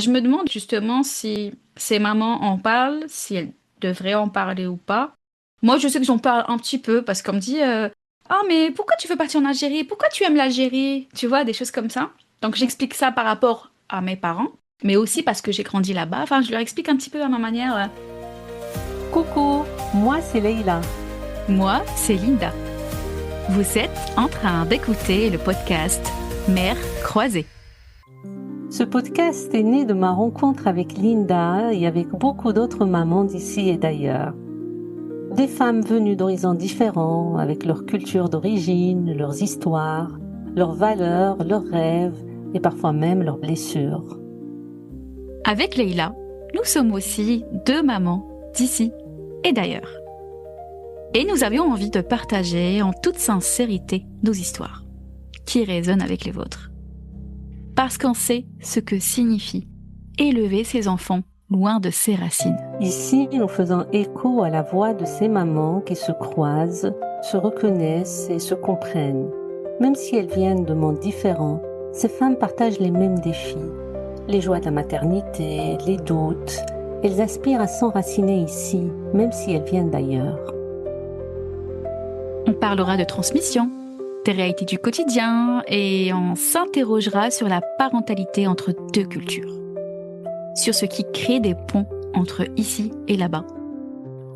Je me demande justement si ces mamans en parlent, si elles devraient en parler ou pas. Moi, je sais que j'en parle un petit peu parce qu'on me dit ah, mais pourquoi tu veux partir en Algérie? Pourquoi tu aimes l'Algérie? Tu vois, des choses comme ça. Donc, j'explique ça par rapport à mes parents, mais aussi parce que j'ai grandi là-bas. Enfin, je leur explique un petit peu à ma manière. Coucou, moi c'est Leïla. Moi, c'est Linda. Vous êtes en train d'écouter le podcast Mères croisées. Ce podcast est né de ma rencontre avec Linda et avec beaucoup d'autres mamans d'ici et d'ailleurs. Des femmes venues d'horizons différents, avec leur culture d'origine, leurs histoires, leurs valeurs, leurs rêves et parfois même leurs blessures. Avec Leïla, nous sommes aussi deux mamans d'ici et d'ailleurs. Et nous avions envie de partager en toute sincérité nos histoires, qui résonnent avec les vôtres. Parce qu'on sait ce que signifie élever ses enfants loin de ses racines. Ici, nous faisons écho à la voix de ces mamans qui se croisent, se reconnaissent et se comprennent. Même si elles viennent de mondes différents, ces femmes partagent les mêmes défis. Les joies de la maternité, les doutes. Elles aspirent à s'enraciner ici, même si elles viennent d'ailleurs. On parlera de transmission, des réalités du quotidien et on s'interrogera sur la parentalité entre deux cultures. Sur ce qui crée des ponts entre ici et là-bas,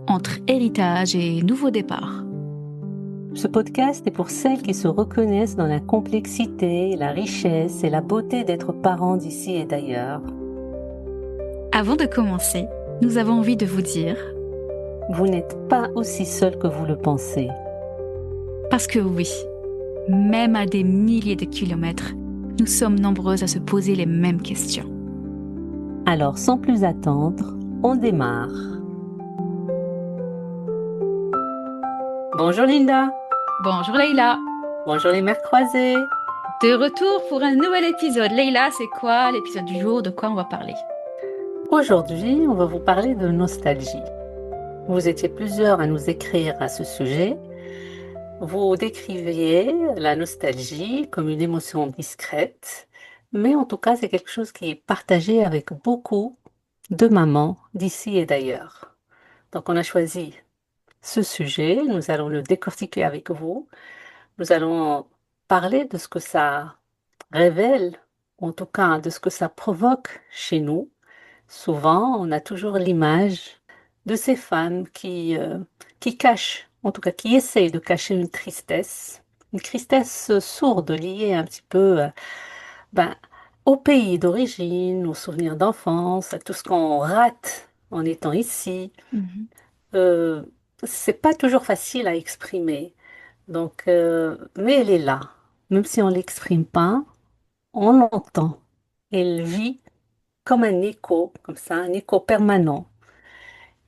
entre héritage et nouveau départ. Ce podcast est pour celles qui se reconnaissent dans la complexité, la richesse et la beauté d'être parents d'ici et d'ailleurs. Avant de commencer, nous avons envie de vous dire Vous n'êtes pas aussi seul que vous le pensez. parce que oui, même à des milliers de kilomètres, nous sommes nombreuses à se poser les mêmes questions. Alors, sans plus attendre, on démarre. Bonjour Linda. Bonjour Leïla, Bonjour les mères croisées. de retour pour un nouvel épisode. Leïla, c'est quoi l'épisode du jour? De quoi on va parler? Aujourd'hui, on va vous parler de nostalgie. Vous étiez plusieurs à nous écrire à ce sujet. Vous décriviez la nostalgie comme une émotion discrète, mais en tout cas, c'est quelque chose qui est partagé avec beaucoup de mamans d'ici et d'ailleurs. Donc, on a choisi ce sujet, nous allons le décortiquer avec vous. Nous allons parler de ce que ça révèle, en tout cas de ce que ça provoque chez nous. Souvent, on a toujours l'image de ces femmes qui cachent, en tout cas qui essayent de cacher une tristesse sourde liée un petit peu ben, au pays d'origine, aux souvenirs d'enfance, à tout ce qu'on rate en étant ici. Mhm. Euh, c'est pas toujours facile à exprimer. Donc, mais elle est là. Même si on l'exprime pas, on l'entend. Elle vit comme un écho, comme ça, un écho permanent.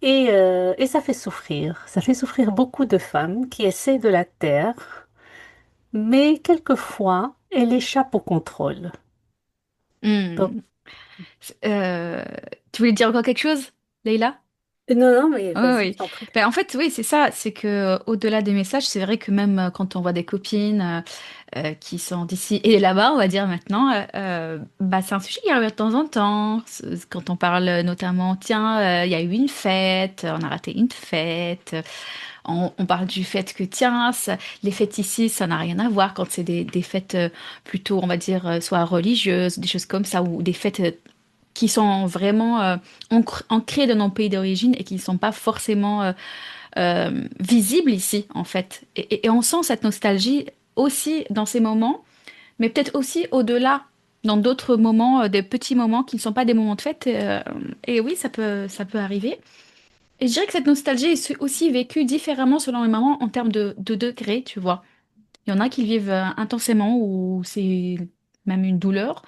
Et ça fait souffrir. Ça fait souffrir beaucoup de femmes qui essaient de la taire, mais quelquefois, elle échappe au contrôle. Donc, Hmm. Euh, Tu voulais dire encore quelque chose, Leïla? non, non, mais Oui, vas-y, je oui. t'en prie. Ben, en fait, oui, c'est ça. C'est que au-delà des messages, c'est vrai que même quand on voit des copines qui sont d'ici et là-bas, on va dire maintenant, bah, c'est un sujet qui revient de temps en temps. Quand on parle notamment, tiens, il y a eu une fête, on a raté une fête. On parle du fait que, tiens, les fêtes ici, ça n'a rien à voir quand c'est des fêtes plutôt, on va dire, soit religieuses, des choses comme ça, ou des fêtes qui sont vraiment ancrées dans nos pays d'origine et qui ne sont pas forcément visibles ici, en fait. Et on sent cette nostalgie aussi dans ces moments, mais peut-être aussi au-delà, dans d'autres moments, des petits moments qui ne sont pas des moments de fête. Et oui, ça peut arriver. Et je dirais que cette nostalgie est aussi vécue différemment selon les mamans en termes de degrés, tu vois. Il y en a qui le vivent intensément ou c'est même une douleur.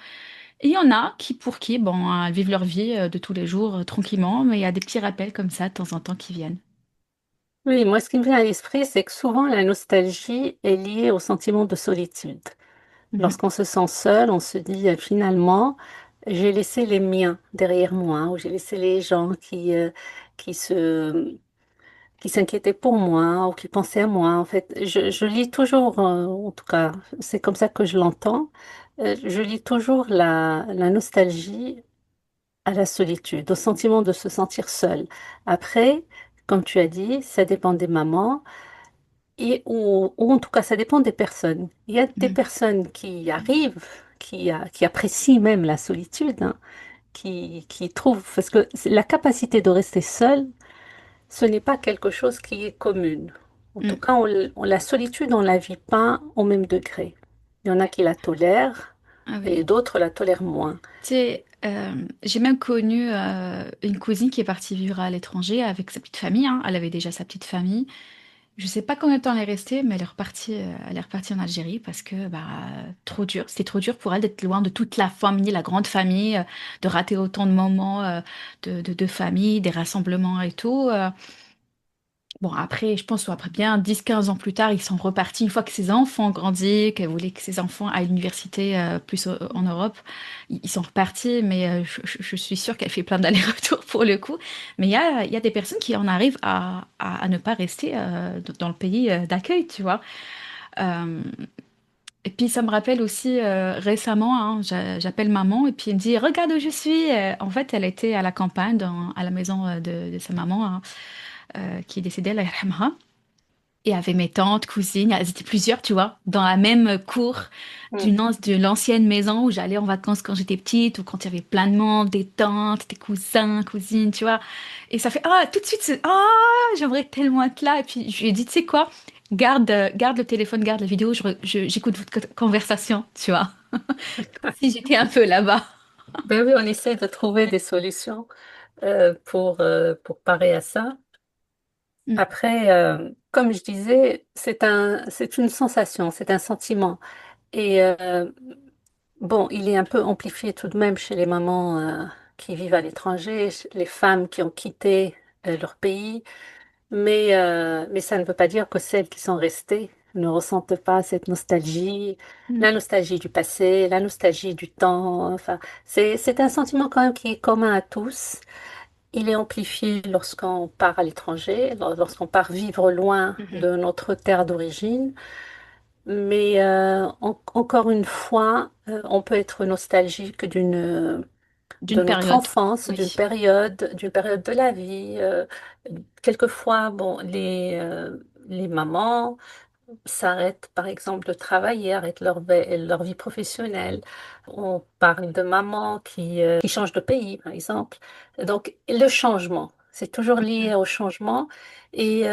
Et il y en a pour qui, bon, elles vivent leur vie de tous les jours tranquillement, mais il y a des petits rappels comme ça de temps en temps qui viennent. Oui, moi, ce qui me vient à l'esprit, c'est que souvent, la nostalgie est liée au sentiment de solitude. Mhm. Lorsqu'on se sent seul, on se dit finalement, j'ai laissé les miens derrière moi, ou j'ai laissé les gens qui se, qui s'inquiétaient pour moi, ou qui pensaient à moi. En fait, je lis toujours, en tout cas, c'est comme ça que je l'entends, je lis toujours la nostalgie à la solitude, au sentiment de se sentir seul. Après, comme tu as dit, ça dépend des mamans ou en tout cas, ça dépend des personnes. Il y a des Mm, personnes qui arrivent, qui apprécient même la solitude, hein, qui trouvent, parce que la capacité de rester seul, ce n'est pas quelque chose qui est commune. En tout mm. cas, la solitude, on la vit pas au même degré. Il y en a qui la tolèrent Ah et oui. d'autres la tolèrent moins. Tu sais, j'ai même connu une cousine qui est partie vivre à l'étranger avec sa petite famille, hein. Elle avait déjà sa petite famille. Je sais pas combien de temps elle est restée, mais elle est repartie en Algérie parce que bah trop dur. C'était trop dur pour elle d'être loin de toute la famille, la grande famille, de rater autant de moments de famille, des rassemblements et tout. Bon, après, je pense après bien 10 15 ans plus tard, ils sont repartis une fois que ses enfants ont grandi, qu'elle voulait que ses enfants aillent à l'université en Europe. Ils sont repartis, mais je suis sûre qu'elle fait plein d'allers-retours pour le coup. Mais il y a des personnes qui en arrivent à ne pas rester dans le pays d'accueil, tu vois. Euh, et puis ça me rappelle aussi récemment, hein, j'appelle maman et puis elle me dit, regarde où je suis. En fait, elle était à la campagne, à la maison de sa maman, hein, qui est décédée, Allah yarhamha. Et avait mes tantes, cousines, elles étaient plusieurs, tu vois, dans la même cour Mm. de l'ancienne maison où j'allais en vacances quand j'étais petite, ou quand il y avait plein de monde, des tantes, des cousins, cousines, tu vois. Et ça fait, ah, tout de suite, j'aimerais tellement être là. Et puis je lui ai dit, tu sais quoi, garde le téléphone, garde la vidéo, j'écoute votre conversation, tu vois, comme si j'étais un peu là-bas. Ben oui, on essaie de trouver des solutions pour parer à ça. Mm, Après, comme je disais, c'est une sensation, c'est un sentiment. Et bon, il est un peu amplifié tout de même chez les mamans qui vivent à l'étranger, chez les femmes qui ont quitté leur pays. Mais ça ne veut pas dire que celles qui sont restées ne ressentent pas cette nostalgie, mm, la nostalgie du passé, la nostalgie du temps. Enfin, c'est un sentiment quand même qui est commun à tous. Il est amplifié lorsqu'on part à l'étranger, lorsqu'on part vivre loin mhm. de notre terre d'origine. Mais encore une fois, on peut être nostalgique de D'une notre période, enfance, oui. d'une période de la vie. Quelquefois, bon, les mamans s'arrêtent, par exemple, de travailler, arrêtent leur vie professionnelle. On parle de mamans qui changent de pays, par exemple. Donc, le changement, c'est toujours lié Mhm, au changement et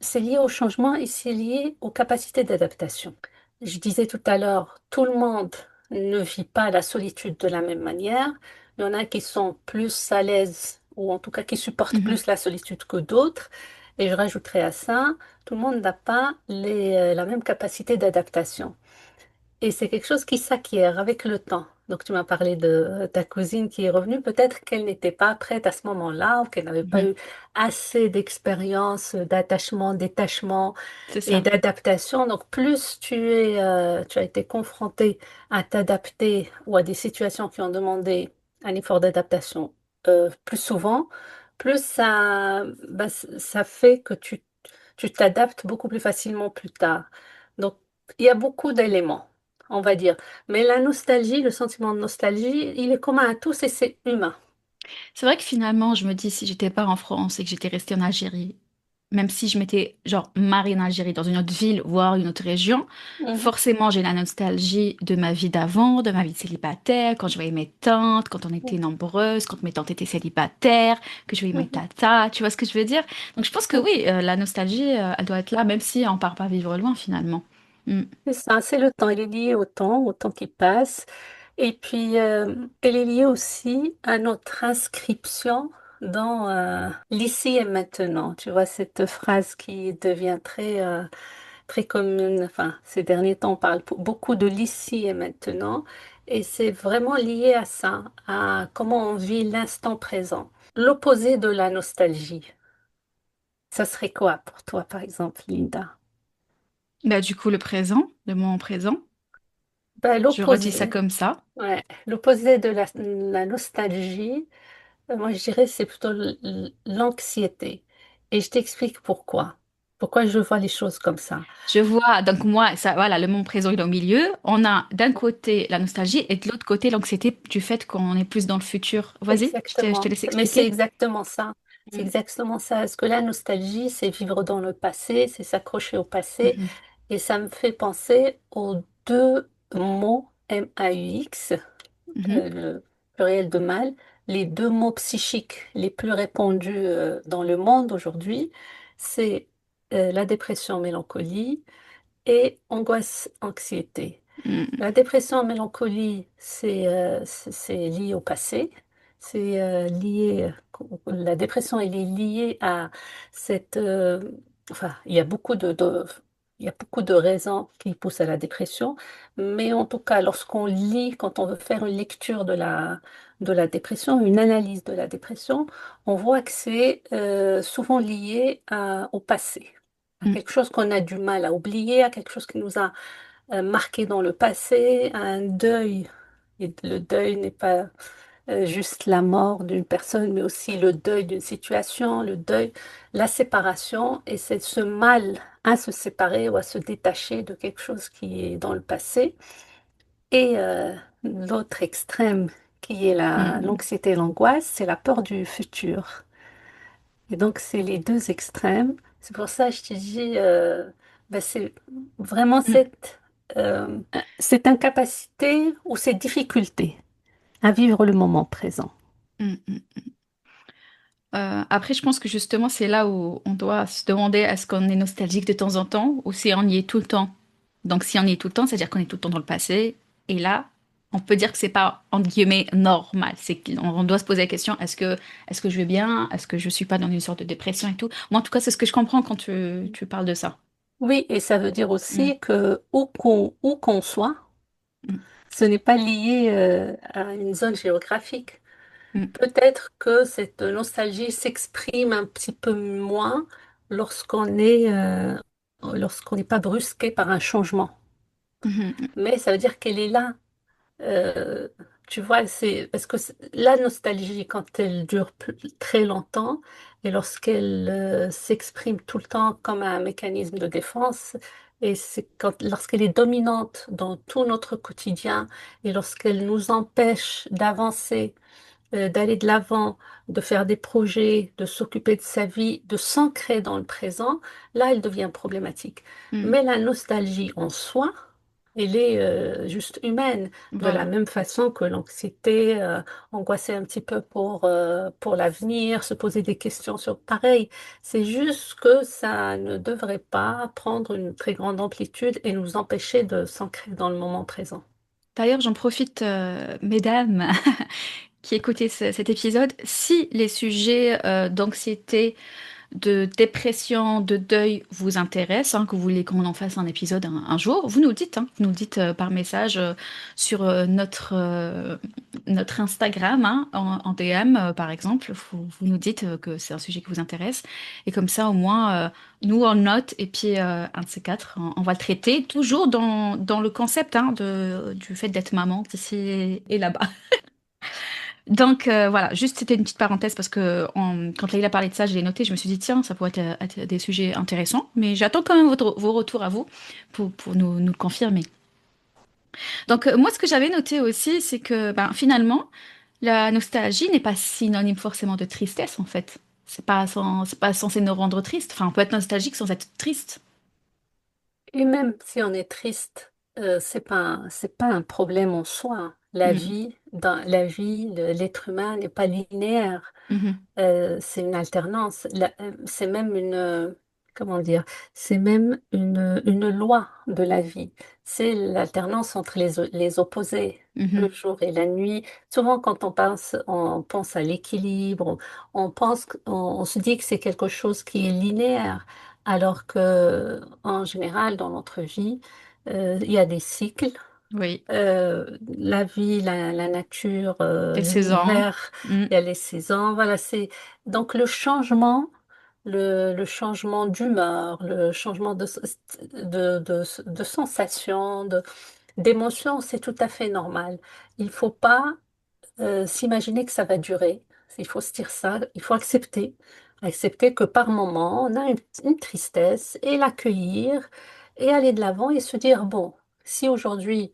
c'est lié au changement et c'est lié aux capacités d'adaptation. Je disais tout à l'heure, tout le monde ne vit pas la solitude de la même manière. Il y en a qui sont plus à l'aise ou en tout cas qui supportent mhm. plus la solitude que d'autres. Et je rajouterais à ça, tout le monde n'a pas la même capacité d'adaptation. Et c'est quelque chose qui s'acquiert avec le temps. Donc, tu m'as parlé de ta cousine qui est revenue. Peut-être qu'elle n'était pas prête à ce moment-là ou qu'elle n'avait pas Mhm. eu assez d'expérience, d'attachement, détachement C'est et ça. d'adaptation. Donc, plus tu as été confronté à t'adapter ou à des situations qui ont demandé un effort d'adaptation plus souvent, plus ça fait que tu t'adaptes beaucoup plus facilement plus tard. Donc, il y a beaucoup d'éléments, on va dire. Mais la nostalgie, le sentiment de nostalgie, il est commun à tous et c'est humain. C'est vrai que finalement, je me dis, si j'étais pas en France et que j'étais restée en Algérie, même si je m'étais, genre, mariée en Algérie, dans une autre ville, voire une autre région, Mhm, forcément, j'ai la nostalgie de ma vie d'avant, de ma vie de célibataire, quand je voyais mes tantes, quand on était nombreuses, quand mes tantes étaient célibataires, que je voyais mes mhm, tatas, tu vois ce que je veux dire? Donc, je pense que mhm. oui, la nostalgie, elle doit être là, même si on part pas vivre loin, finalement. Mm. C'est ça, c'est le temps. Il est lié au temps qui passe. Et puis, elle est liée aussi à notre inscription dans l'ici et maintenant. Tu vois, cette phrase qui devient très commune. Enfin, ces derniers temps, on parle beaucoup de l'ici et maintenant. Et c'est vraiment lié à ça, à comment on vit l'instant présent. L'opposé de la nostalgie, ça serait quoi pour toi, par exemple, Linda? Bah, du coup, le présent, le moment présent, Ben, je redis ça l'opposé, comme ça. ouais, l'opposé de la nostalgie, moi je dirais c'est plutôt l'anxiété. Et je t'explique pourquoi. Pourquoi je vois les choses comme ça? Je vois, donc moi, ça, voilà, le moment présent il est au milieu. On a d'un côté la nostalgie et de l'autre côté l'anxiété du fait qu'on est plus dans le futur. Vas-y, je te Exactement. laisse Mais c'est expliquer. exactement ça. C'est Mm, exactement ça. Parce que la nostalgie, c'est vivre dans le passé, c'est s'accrocher au passé. mhm, Et ça me fait penser aux deux mots MAUX, mhm, le pluriel de mal, les deux mots psychiques les plus répandus dans le monde aujourd'hui, c'est la dépression, mélancolie et angoisse, anxiété. mm, La dépression, mélancolie, c'est lié au passé. C'est lié. La dépression, elle est liée à cette. Enfin, il y a beaucoup de raisons qui poussent à la dépression, mais en tout cas, lorsqu'on lit, quand on veut faire une lecture de la dépression, une analyse de la dépression, on voit que c'est souvent lié au passé, à mm, quelque chose qu'on a du mal à oublier, à quelque chose qui nous a marqué dans le passé, un deuil. Et le deuil n'est pas juste la mort d'une personne, mais aussi le deuil d'une situation, le deuil, la séparation, et c'est ce mal à se séparer ou à se détacher de quelque chose qui est dans le passé. Et l'autre extrême, qui est mm, l'anxiété et l'angoisse, c'est la peur du futur. Et donc, c'est les deux extrêmes. C'est pour ça que je te dis, ben, c'est vraiment mm, cette incapacité ou cette difficulté à vivre le moment présent. mm, mm. Après, je pense que justement, c'est là où on doit se demander est-ce qu'on est nostalgique de temps en temps ou si on y est tout le temps. Donc, si on y est tout le temps, c'est-à-dire qu'on est tout le temps dans le passé. Et là, on peut dire que c'est pas, entre guillemets, normal. C'est qu'on doit se poser la question est-ce que je vais bien? Est-ce que je suis pas dans une sorte de dépression et tout? Moi, en tout cas, c'est ce que je comprends quand tu parles de ça. Oui, et ça veut dire Mm, aussi que où qu'on soit, mm, ce n'est pas lié à une zone géographique. mm, Peut-être que cette nostalgie s'exprime un petit peu moins lorsqu'on lorsqu'on n'est pas brusqué par un changement. mhm, Mais ça veut dire qu'elle est là. Euh, Tu vois, c'est parce que la nostalgie, quand elle dure très longtemps et lorsqu'elle s'exprime tout le temps comme un mécanisme de défense, et c'est lorsqu'elle est dominante dans tout notre quotidien et lorsqu'elle nous empêche d'avancer, d'aller de l'avant, de faire des projets, de s'occuper de sa vie, de s'ancrer dans le présent, là, elle devient problématique. mm. Mais la nostalgie en soi, elle est juste humaine, de la Voilà. même façon que l'anxiété, angoisser un petit peu pour l'avenir, se poser des questions sur pareil. C'est juste que ça ne devrait pas prendre une très grande amplitude et nous empêcher de s'ancrer dans le moment présent. D'ailleurs, j'en profite, mesdames qui écoutez cet épisode, si les sujets d'anxiété, de dépression, de deuil vous intéresse, hein, que vous voulez qu'on en fasse un épisode un jour, vous nous dites, hein, vous nous dites par message sur notre Instagram, hein, en DM par exemple, vous nous dites que c'est un sujet qui vous intéresse, et comme ça au moins nous on note, et puis un de ces quatre, on va le traiter, toujours dans le concept hein, du fait d'être maman ici et là-bas. Donc voilà, juste c'était une petite parenthèse parce que quand Leïla parlait de ça, je l'ai noté, je me suis dit tiens, ça pourrait être des sujets intéressants, mais j'attends quand même vos retours à vous pour nous le confirmer. Donc moi ce que j'avais noté aussi, c'est que ben, finalement, la nostalgie n'est pas synonyme forcément de tristesse en fait. C'est pas censé nous rendre tristes. Enfin, on peut être nostalgique sans être triste. Et même si on est triste, c'est pas un problème en soi, hein. La Mm, vie, dans la vie, l'être humain n'est pas linéaire. mhm, C'est une alternance. C'est même comment dire, c'est même une loi de la vie. C'est l'alternance entre les opposés, le mhm. jour et la nuit. Souvent, quand on pense à l'équilibre, on se dit que c'est quelque chose qui est linéaire, alors que, en général, dans notre vie, il y a des cycles. Oui, La vie, la nature, quelle saison. l'univers, Mm, il y a les saisons, voilà, c'est donc le changement, le changement d'humeur, le changement de sensation, d'émotion, c'est tout à fait normal. Il faut pas s'imaginer que ça va durer. Il faut se dire ça, il faut accepter. Accepter que par moment, on a une tristesse et l'accueillir et aller de l'avant et se dire, bon, si aujourd'hui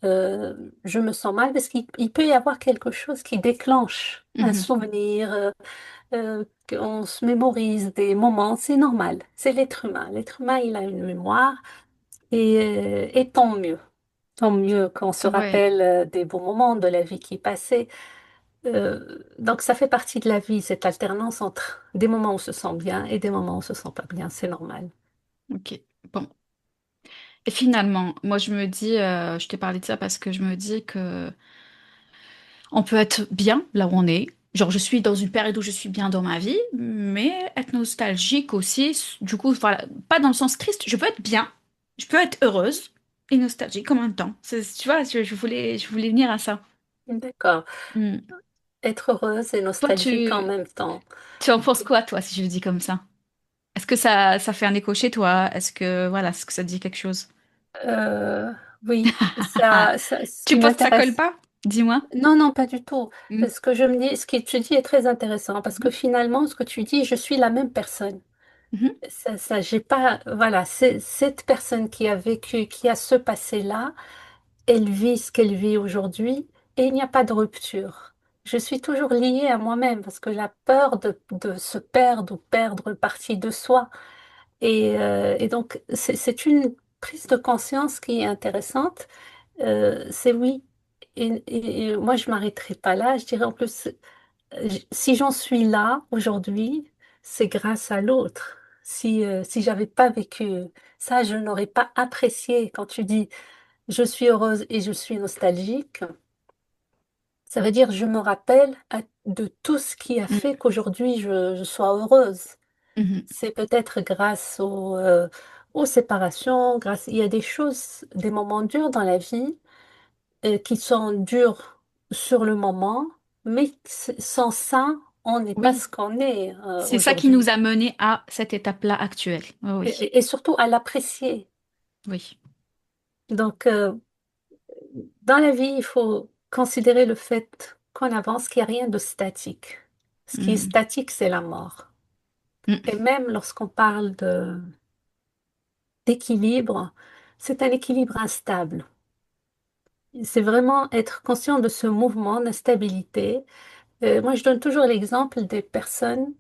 euh, je me sens mal, parce qu'il peut y avoir quelque chose qui déclenche un Mhm. souvenir, qu'on se mémorise des moments, c'est normal, c'est l'être humain. L'être humain, il a une mémoire et tant mieux. Tant mieux qu'on se Ouais, rappelle des beaux moments de la vie qui passait. Donc ça fait partie de la vie, cette alternance entre des moments où on se sent bien et des moments où on se sent pas bien, c'est normal. ok. Bon. Et finalement, moi je me dis, je t'ai parlé de ça parce que je me dis que on peut être bien là où on est. Genre, je suis dans une période où je suis bien dans ma vie, mais être nostalgique aussi. Du coup, voilà, pas dans le sens triste. Je peux être bien, je peux être heureuse et nostalgique en même temps. Tu vois, je voulais venir à ça. D'accord. Hmm. Être heureuse et Toi, nostalgique en même temps. tu en penses quoi, toi, si je le dis comme ça? Est-ce que ça fait un écho chez toi? Est-ce que ça te dit quelque chose? Euh, oui, ce Tu qui penses que ça colle m'intéresse. pas? Dis-moi. Non, non, pas du tout. Hmm. Ce que je me dis, ce que tu dis est très intéressant parce que finalement, ce que tu dis, je suis la même personne. Mhm. J'ai pas, voilà, c'est cette personne qui a vécu, qui a ce passé-là, elle vit ce qu'elle vit aujourd'hui et il n'y a pas de rupture. Je suis toujours liée à moi-même parce que la peur de se perdre ou perdre une partie de soi. Et donc, c'est une prise de conscience qui est intéressante. C'est oui. Et moi, je m'arrêterai pas là. Je dirais en plus, si j'en suis là aujourd'hui, c'est grâce à l'autre. Si j'avais pas vécu ça, je n'aurais pas apprécié. Quand tu dis je suis heureuse et je suis nostalgique, ça veut dire je me rappelle de tout ce qui a Mhm. fait qu'aujourd'hui je sois heureuse. Mhm. C'est peut-être grâce aux séparations, il y a des choses, des moments durs dans la vie qui sont durs sur le moment, mais sans ça, on n'est pas Oui, ce qu'on est c'est ça qui nous aujourd'hui. a menés à cette étape-là actuelle. Oui, oui, Et surtout à l'apprécier. oui. Donc, dans la vie, il faut considérer le fait qu'on avance, qu'il n'y a rien de statique. Ce qui est Mhm. statique, c'est la mort. Et Mhm. même lorsqu'on parle d'équilibre, c'est un équilibre instable. C'est vraiment être conscient de ce mouvement d'instabilité. Moi, je donne toujours l'exemple des personnes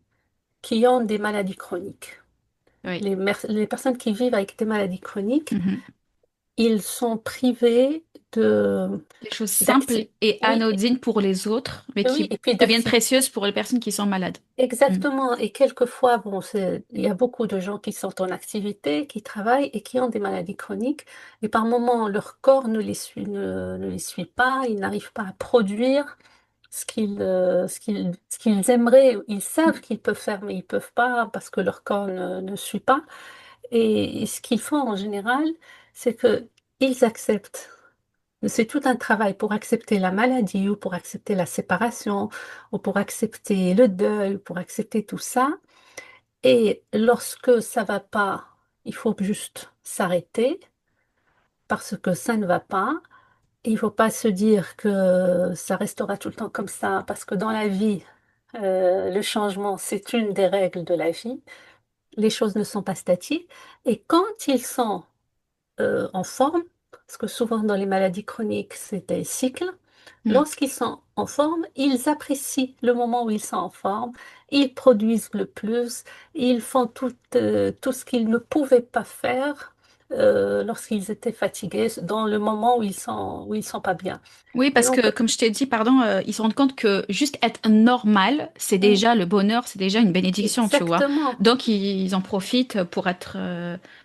qui ont des maladies chroniques. Oui. Les personnes qui vivent avec des maladies chroniques, Mhm. ils sont privés de Des choses simples d'acti- et oui, anodines pour les autres, mais oui, qui et puis deviennent d'activités. précieuses pour les personnes qui sont malades. Mhm. Exactement. Et quelquefois, bon, il y a beaucoup de gens qui sont en activité, qui travaillent et qui ont des maladies chroniques. Et par moments, leur corps ne les suit pas, ils n'arrivent pas à produire ce qu'ils aimeraient. Ils savent qu'ils peuvent faire, mais ils peuvent pas parce que leur corps ne suit pas. Et ce qu'ils font en général, c'est que ils acceptent. C'est tout un travail pour accepter la maladie ou pour accepter la séparation ou pour accepter le deuil, ou pour accepter tout ça. Et lorsque ça va pas, il faut juste s'arrêter parce que ça ne va pas. Il faut pas se dire que ça restera tout le temps comme ça parce que dans la vie, le changement, c'est une des règles de la vie. Les choses ne sont pas statiques. Et quand ils sont en forme, parce que souvent dans les maladies chroniques, c'est des cycles. Mhm. Lorsqu'ils sont en forme, ils apprécient le moment où ils sont en forme, ils produisent le plus, ils font tout ce qu'ils ne pouvaient pas faire lorsqu'ils étaient fatigués, dans le moment où ils sont pas bien. Oui, Et parce donc, que, comme je t'ai dit, pardon, ils se rendent compte que juste être normal, c'est mm, déjà le bonheur, c'est déjà une bénédiction, tu vois. exactement, Donc, ils en profitent pour être,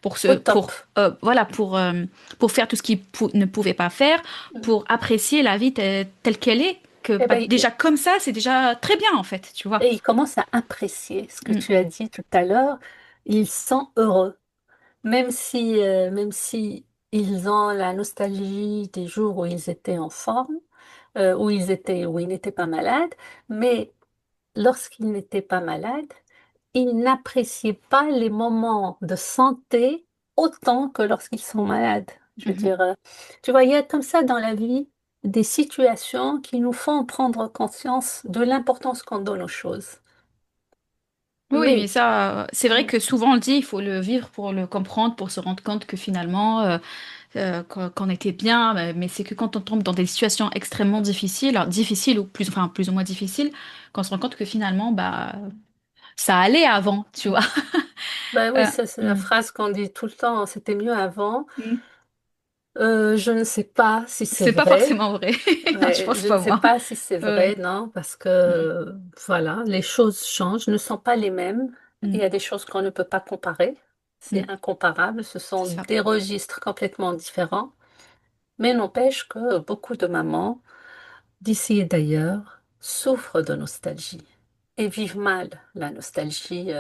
au top. voilà, pour faire tout ce qu'ils ne pouvaient pas faire, Mm. pour apprécier la vie telle qu'elle est. Que, Eh bah, ben, déjà comme ça, c'est déjà très bien, en fait, tu vois. et ils commencent à apprécier ce que Mm, tu as dit tout à l'heure. Ils sont heureux. Même si ils ont la nostalgie des jours où ils étaient en forme, où ils n'étaient pas malades, mais lorsqu'ils n'étaient pas malades, ils n'appréciaient pas les moments de santé autant que lorsqu'ils sont malades. Je veux mhm. dire, tu vois, il y a comme ça dans la vie des situations qui nous font prendre conscience de l'importance qu'on donne aux choses. Oui, oui, mais Mais, ça, c'est vrai mm, que souvent on le dit, il faut le vivre pour le comprendre, pour se rendre compte que finalement, qu'on était bien, mais c'est que quand on tombe dans des situations extrêmement difficiles, alors difficiles ou plus, enfin, plus ou moins difficiles, qu'on se rend compte que finalement, bah, ça allait avant, tu vois. bah oui, Euh, ça c'est la mm, phrase qu'on dit tout le temps, c'était mieux avant. mm. Je ne sais pas si c'est C'est pas vrai. forcément vrai. Non, je Ouais, pense je ne pas, sais moi. pas si c'est vrai, Ouais. non, parce Mm, que voilà, les choses changent, ne sont pas les mêmes. Il y mm. a des choses qu'on ne peut pas comparer. C'est Mm. incomparable. Ce C'est sont ça. des registres complètement différents. Mais n'empêche que beaucoup de mamans, d'ici et d'ailleurs, souffrent de nostalgie et vivent mal la nostalgie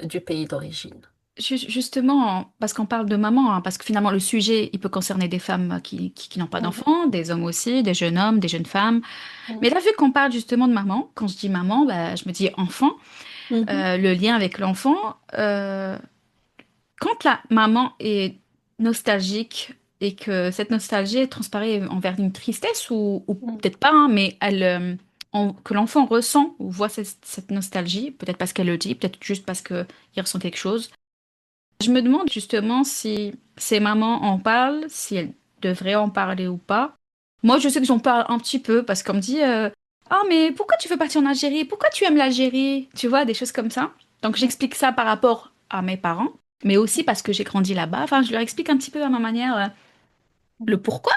du pays d'origine. Justement, parce qu'on parle de maman, hein, parce que finalement le sujet, il peut concerner des femmes qui n'ont pas Mhm, d'enfants, des hommes aussi, des jeunes hommes, des jeunes femmes. mhm, Mais là, vu qu'on parle justement de maman, quand je dis maman, bah, je me dis enfant, mhm, le lien avec l'enfant. Quand la maman est nostalgique et que cette nostalgie transparaît envers une tristesse ou mhm, peut-être pas, hein, mais que l'enfant ressent ou voit cette nostalgie, peut-être parce qu'elle le dit, peut-être juste parce qu'il ressent quelque chose. Je me demande justement si ces mamans en parlent, si elles devraient en parler ou pas. Moi, je sais que j'en parle un petit peu parce qu'on me dit ah, mais pourquoi tu veux partir en Algérie? Pourquoi tu aimes l'Algérie? Tu vois, des choses comme ça. Donc, j'explique ça par rapport à mes parents, mais aussi parce que j'ai grandi là-bas. Enfin, je leur explique un petit peu à ma manière le mhm, pourquoi.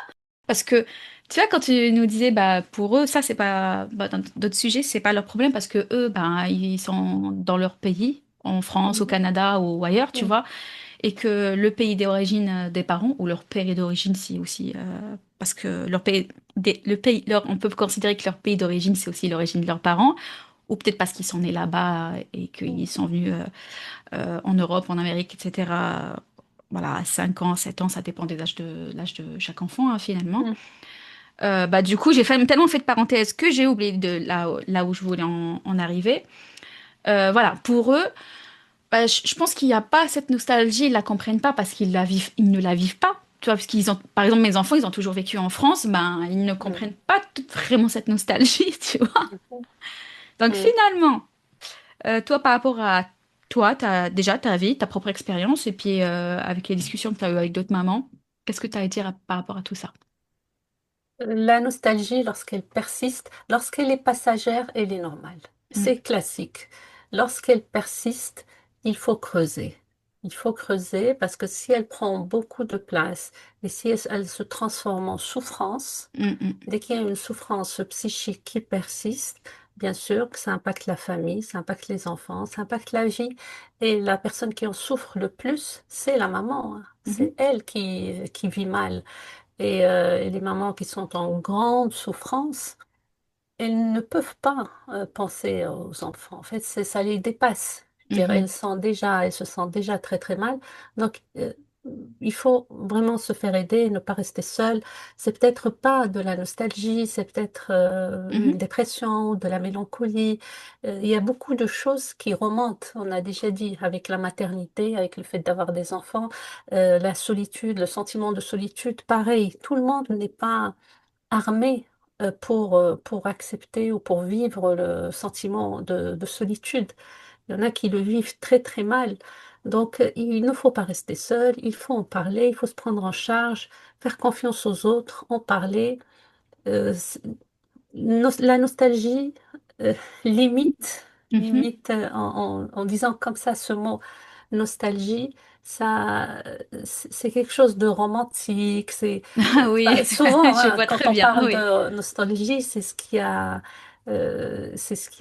Parce que, tu vois, quand tu nous disais, bah, pour eux, ça, c'est pas, bah, dans d'autres sujets, c'est pas leur problème parce que eux, bah, ils sont dans leur pays, en France, au mhm, Canada ou ailleurs, tu mhm, vois, et que le pays d'origine des parents, ou leur pays d'origine, si aussi, parce que leur pays, on peut considérer que leur pays d'origine, c'est aussi l'origine de leurs parents, ou peut-être parce qu'ils sont nés là-bas et qu'ils sont venus en Europe, en Amérique, etc. Voilà, à 5 ans, 7 ans, ça dépend des l'âge de chaque enfant, hein, finalement. mhm, Bah, du coup, tellement fait de parenthèses que j'ai oublié de là où je voulais en arriver. Voilà, pour eux, bah, je pense qu'il n'y a pas cette nostalgie, ils la comprennent pas parce ils ne la vivent pas. Tu vois, parce qu'ils ont, par exemple, mes enfants, ils ont toujours vécu en France, ben, ils ne mhm, comprennent pas vraiment cette nostalgie, tu vois. mhm, Donc mhm. finalement, toi, par rapport à toi, t'as déjà ta vie, ta propre expérience, et puis avec les discussions que tu as eues avec d'autres mamans, qu'est-ce que tu as à dire par rapport à tout ça? La nostalgie, lorsqu'elle persiste, lorsqu'elle est passagère, elle est normale. Mm, C'est classique. Lorsqu'elle persiste, il faut creuser. Il faut creuser parce que si elle prend beaucoup de place et si elle se transforme en souffrance, mm, mm, dès qu'il y a une souffrance psychique qui persiste, bien sûr que ça impacte la famille, ça impacte les enfants, ça impacte la vie. Et la personne qui en souffre le plus, c'est la maman, hein. mhm, C'est elle qui vit mal. Et les mamans qui sont en grande souffrance, elles ne peuvent pas penser aux enfants. En fait, ça les dépasse. Je dirais, mhm, elles se sentent déjà très très mal. Donc, il faut vraiment se faire aider et ne pas rester seul. C'est peut-être pas de la nostalgie, c'est peut-être une mhm, dépression, de la mélancolie. Il y a beaucoup de choses qui remontent. On a déjà dit avec la maternité, avec le fait d'avoir des enfants, la solitude, le sentiment de solitude. Pareil, tout le monde n'est pas armé pour accepter ou pour vivre le sentiment de solitude. Il y en a qui le vivent très très mal. Donc, il ne faut pas rester seul, il faut en parler, il faut se prendre en charge, faire confiance aux autres, en parler. Euh, c- la nostalgie, euh, limite, mhm. limite en disant comme ça ce mot nostalgie, ça, c'est quelque chose de romantique. Ah oui, Souvent, je hein, vois quand très on bien, parle oui. de nostalgie, c'est ce qui a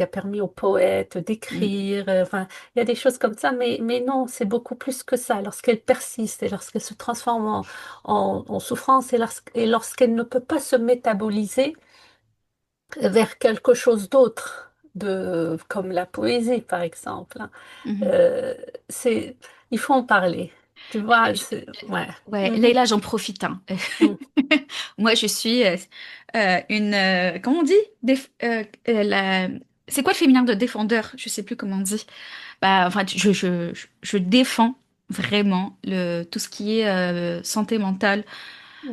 permis aux poètes Mm, d'écrire. Enfin, il y a des choses comme ça, mais non, c'est beaucoup plus que ça. Lorsqu'elle persiste et lorsqu'elle se transforme en souffrance et lorsqu'elle ne peut pas se métaboliser vers quelque chose d'autre, comme la poésie, par exemple, hein. mhm. Euh, c'est, il faut en parler. Tu vois, ouais. Ouais, Mhm, Leïla, j'en profite, hein. mhm, Moi, je suis une... comment on dit? C'est quoi le féminin de défendeur? Je sais plus comment on dit. Bah, enfin, je défends vraiment tout ce qui est santé mentale.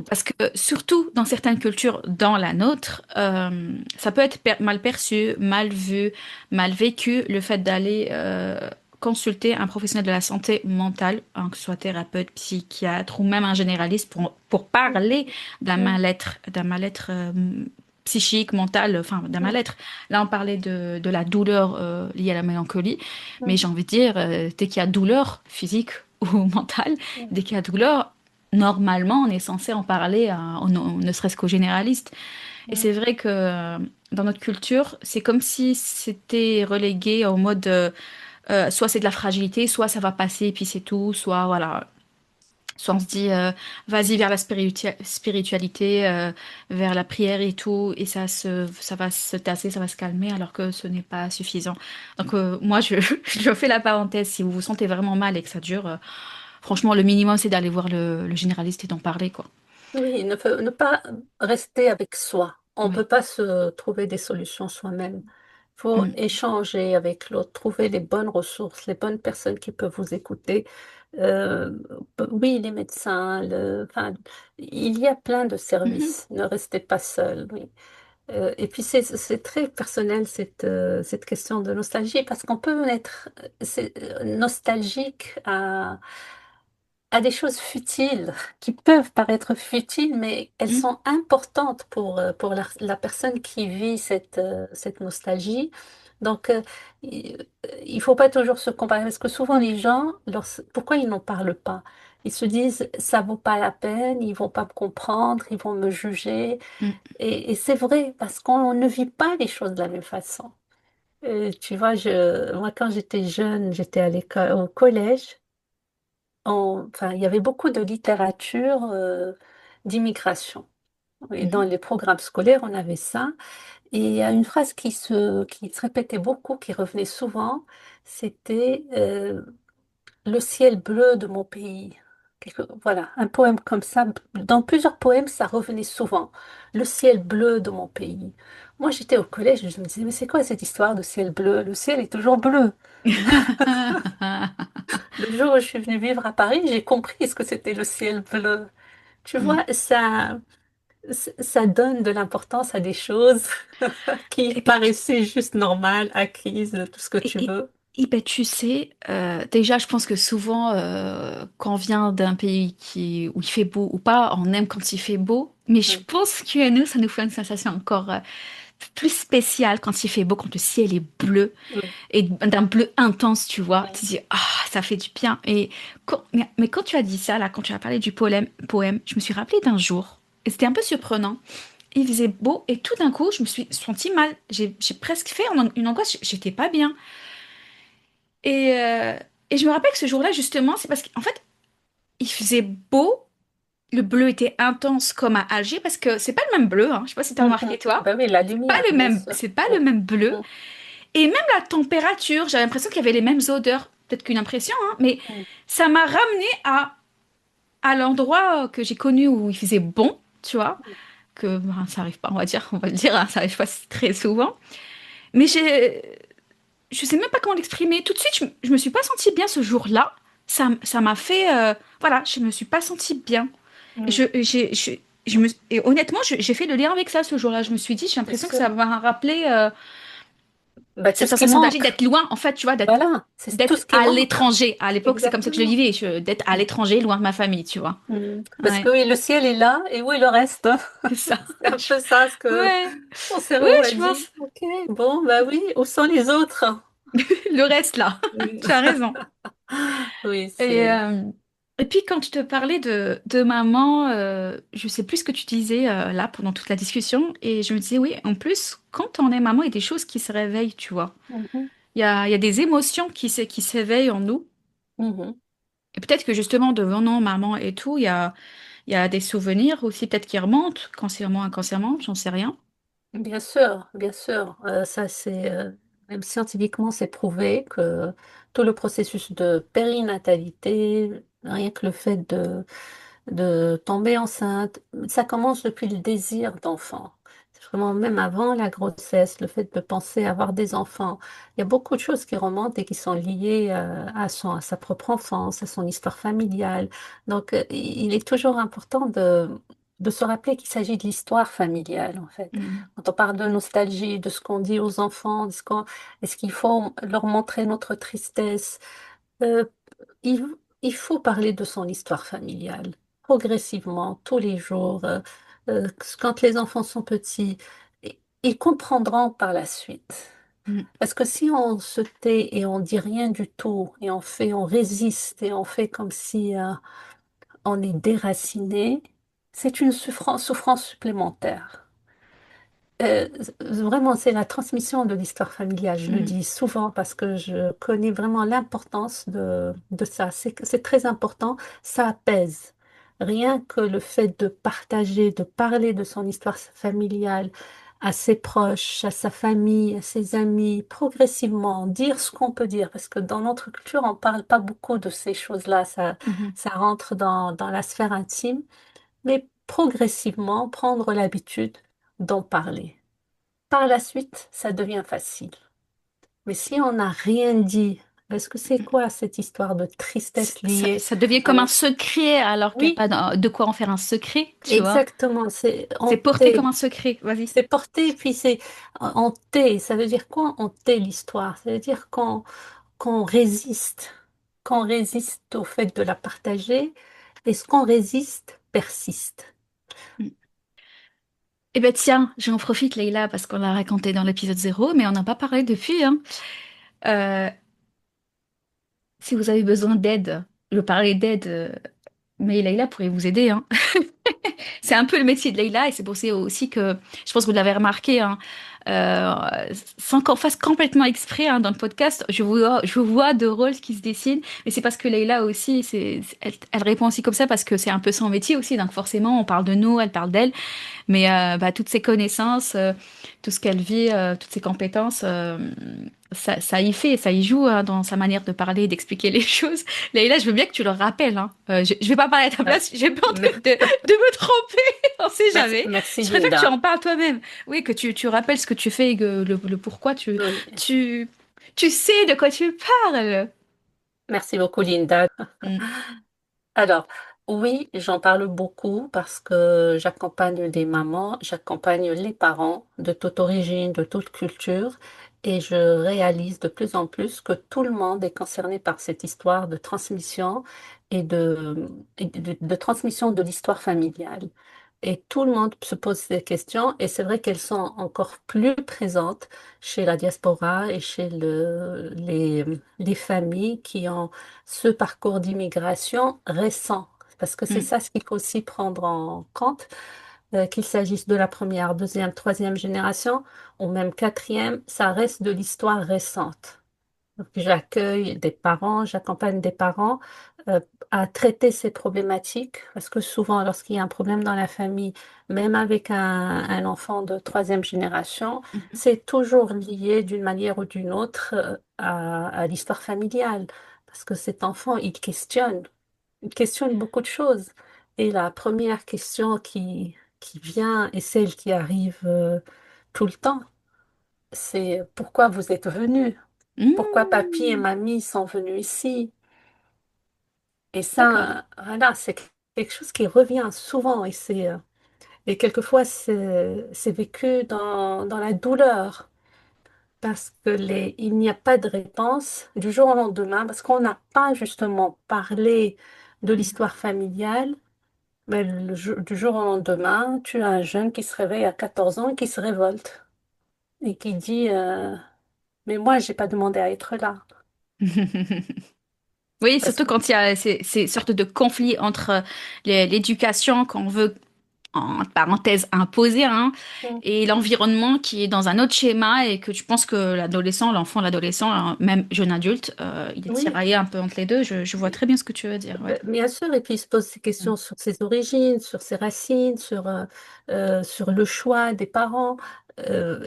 Parce que surtout dans certaines cultures, dans la nôtre, ça peut être mal perçu, mal vu, mal vécu, le fait d'aller consulter un professionnel de la santé mentale, hein, que ce soit thérapeute, psychiatre ou même un généraliste pour parler Mm, d'un mal-être psychique, mental, enfin d'un mm, mal-être. Là, on parlait de la douleur liée à la mélancolie, mais mm, j'ai envie de dire, dès qu'il y a douleur physique ou mentale, mm, dès qu'il y a douleur, normalement, on est censé en parler, ne serait-ce qu'aux généralistes. Et mm. c'est vrai que dans notre culture, c'est comme si c'était relégué en mode soit c'est de la fragilité, soit ça va passer et puis c'est tout, soit voilà. Soit on se dit vas-y vers la spiritualité, vers la prière et tout, et ça va se tasser, ça va se calmer, alors que ce n'est pas suffisant. Donc moi, je fais la parenthèse. Si vous vous sentez vraiment mal et que ça dure, franchement, le minimum, c'est d'aller voir le généraliste et d'en parler, quoi. Oui, ne pas rester avec soi. On ne Ouais. peut pas se trouver des solutions soi-même. Il faut Mm. échanger avec l'autre, trouver les bonnes ressources, les bonnes personnes qui peuvent vous écouter. Euh, oui, les médecins, enfin, il y a plein de Mhm. services. Ne restez pas seul, oui. Et puis c'est très personnel cette question de nostalgie parce qu'on peut être nostalgique à des choses futiles qui peuvent paraître futiles, mais elles Mm. sont importantes pour la personne qui vit cette nostalgie. Donc, il faut pas toujours se comparer parce que souvent les gens, pourquoi ils n'en parlent pas? Ils se disent, ça vaut pas la peine, ils vont pas me comprendre, ils vont me juger. Mm. Et c'est vrai parce qu'on ne vit pas les choses de la même façon. Tu vois, moi quand j'étais jeune, j'étais à l'école, au collège enfin, il y avait beaucoup de littérature d'immigration. Et dans Mhm. les programmes scolaires, on avait ça. Et il y a une phrase qui se répétait beaucoup, qui revenait souvent, c'était le ciel bleu de mon pays. Voilà, un poème comme ça. Dans plusieurs poèmes, ça revenait souvent. Le ciel bleu de mon pays. Moi, j'étais au collège, je me disais, mais c'est quoi cette histoire de ciel bleu? Le ciel est toujours bleu. Le jour où je suis venue vivre à Paris, j'ai compris ce que c'était le ciel bleu. Tu Mm. vois, ça donne de l'importance à des choses qui Et puis, paraissaient juste normales, acquises, tout ce que et, tu et- veux. ben, tu sais, déjà, je pense que souvent, quand on vient d'un pays où il fait beau ou pas, on aime quand il fait beau. Mais je Mm, pense que nous, ça nous fait une sensation encore plus spéciale quand il fait beau, quand le ciel est bleu mm, et d'un bleu intense, tu vois. mm, Tu te dis, ah, ça fait du bien. Et mais quand tu as dit ça, là, quand tu as parlé du poème, je me suis rappelé d'un jour. Et c'était un peu surprenant. Il faisait beau et tout d'un coup, je me suis sentie mal. J'ai presque fait une angoisse. J'étais pas bien. Et, euh, et je me rappelle que ce jour-là, justement, c'est parce qu'en fait, il faisait beau. Le bleu était intense comme à Alger parce que c'est pas le même bleu, hein. Je sais pas si tu as mhm. remarqué, toi. Ben oui, la C'est pas lumière, le bien même, sûr. c'est pas Mm, le même bleu. mm, Et même la température, j'avais l'impression qu'il y avait les mêmes odeurs. Peut-être qu'une impression, hein, mais mm, ça m'a ramené à l'endroit que j'ai connu où il faisait bon, tu vois. Que ben, ça arrive pas, on va le dire, hein, ça arrive pas très souvent. Mais je sais même pas comment l'exprimer. Tout de suite, je me suis pas sentie bien ce jour-là. Ça m'a fait, voilà, je me suis pas sentie bien. Et mm. et honnêtement, j'ai fait le lien avec ça ce jour-là. Je me suis dit, j'ai C'est l'impression que sûr. ça m'a rappelé Ben, tout cette ce qui sensation d'Alger, manque. d'être loin, en fait, tu vois, Voilà, c'est tout d'être ce qui à manque. l'étranger. À l'époque, c'est comme ça que je le Exactement. vivais, d'être à Mm, l'étranger, loin de ma famille, tu vois. mm. Parce que Ouais, oui, le ciel est là, et où est le reste? c'est ça. C'est un peu ça ce que Ouais, mon ouais, cerveau a je dit. pense. Ok, bon, bah oui, où sont les autres? Le reste, là. Mm. Tu as raison. Oui, Et, c'est. et puis quand je te parlais de maman, je sais plus ce que tu disais là pendant toute la discussion, et je me disais oui, en plus, quand on est maman, il y a des choses qui se réveillent, tu vois. Mhm, Il y a des émotions qui s'éveillent en nous. mhm. Et peut-être que justement, devenant maman et tout, il y a des souvenirs aussi peut-être qui remontent, consciemment, inconsciemment, j'en sais rien. Bien sûr, bien sûr. Ça, même scientifiquement, c'est prouvé que tout le processus de périnatalité, rien que le fait de tomber enceinte, ça commence depuis le désir d'enfant. C'est vraiment même avant la grossesse, le fait de penser avoir des enfants. Il y a beaucoup de choses qui remontent et qui sont liées à sa propre enfance, à son histoire familiale. Donc, il est toujours important de se rappeler qu'il s'agit de l'histoire familiale, en fait. Mhm. Quand on parle de nostalgie, de ce qu'on dit aux enfants, est-ce qu'il faut leur montrer notre tristesse? Euh, il, il faut parler de son histoire familiale, progressivement, tous les jours. Quand les enfants sont petits, ils comprendront par la suite. Mhm. Parce que si on se tait et on dit rien du tout, et on résiste, et on fait comme si on est déraciné, c'est une souffrance supplémentaire. Vraiment, c'est la transmission de l'histoire familiale. Je le Mhm. dis souvent parce que je connais vraiment l'importance de ça. C'est très important. Ça apaise. Rien que le fait de partager, de parler de son histoire familiale à ses proches, à sa famille, à ses amis, progressivement, dire ce qu'on peut dire. Parce que dans notre culture, on parle pas beaucoup de ces choses-là. Mhm. Ça rentre dans la sphère intime. Mais progressivement, prendre l'habitude d'en parler. Par la suite, ça devient facile. Mais si on n'a rien dit, est-ce que c'est quoi cette histoire de tristesse liée Ça devient à comme un la... secret alors qu'il n'y a Oui, pas de quoi en faire un secret, tu vois. exactement, c'est C'est porté hanté. comme un secret. Vas-y. C'est porté, puis c'est hanté. Ça veut dire quoi, hanter l'histoire? Ça veut dire qu'on résiste au fait de la partager, et ce qu'on résiste persiste. Mm. Eh ben tiens, j'en profite, Leïla, parce qu'on l'a raconté dans l'épisode 0, mais on n'a pas parlé depuis, hein. Euh, Si vous avez besoin d'aide, je parlais d'aide, mais Leïla pourrait vous aider, hein. C'est un peu le métier de Leïla et c'est pour ça aussi que je pense que vous l'avez remarqué, hein, euh, sans qu'on fasse complètement exprès, hein, dans le podcast, je vois de rôles qui se dessinent, mais c'est parce que Leïla aussi, elle répond aussi comme ça parce que c'est un peu son métier aussi, donc forcément on parle de nous, elle parle d'elle. Mais bah, toutes ses connaissances, tout ce qu'elle vit, toutes ses compétences, ça y fait, ça y joue, hein, dans sa manière de parler, d'expliquer les choses. Leïla, je veux bien que tu le rappelles, hein. Je vais pas parler à ta Euh, place, j'ai peur mer- de me tromper, on sait Merci, jamais. merci Je préfère que tu Linda. en parles toi-même. Oui, que tu rappelles ce que tu fais et que le pourquoi Oui. tu, tu sais de quoi tu parles. Merci beaucoup, Linda. Mm, Alors, oui, j'en parle beaucoup parce que j'accompagne des mamans, j'accompagne les parents de toute origine, de toute culture, et je réalise de plus en plus que tout le monde est concerné par cette histoire de transmission et de transmission de l'histoire familiale. Et tout le monde se pose ces questions, et c'est vrai qu'elles sont encore plus présentes chez la diaspora et chez les familles qui ont ce parcours d'immigration récent. Parce que c'est mm, ça ce qu'il faut aussi prendre en compte, qu'il s'agisse de la première, deuxième, troisième génération ou même quatrième, ça reste de l'histoire récente. Donc, j'accueille des parents, j'accompagne des parents euh, à traiter ces problématiques parce que souvent, lorsqu'il y a un problème dans la famille, même avec un enfant de troisième génération, mhm, c'est toujours lié d'une manière ou d'une autre à l'histoire familiale parce que cet enfant, il questionne beaucoup de choses. Et la première question qui vient et celle qui arrive tout le temps, c'est pourquoi vous êtes venu? Pourquoi papy et mm. mamie sont venus ici? Et D'accord. ça, voilà, c'est quelque chose qui revient souvent et quelquefois c'est vécu dans la douleur parce que il n'y a pas de réponse du jour au lendemain parce qu'on n'a pas justement parlé de Mm. l'histoire familiale. Mais du jour au lendemain, tu as un jeune qui se réveille à 14 ans et qui se révolte et qui dit mais moi, j'ai pas demandé à être là. Oui, Parce surtout que quand il y a ces sortes de conflits entre l'éducation qu'on veut, en parenthèse, imposer, hein, et l'environnement qui est dans un autre schéma et que tu penses que l'adolescent, hein, même jeune adulte, il est oui, tiraillé un peu entre les deux. Je vois très bien ce que tu veux dire, ouais. bien sûr, et puis il se pose des questions sur ses origines, sur ses racines, sur le choix des parents.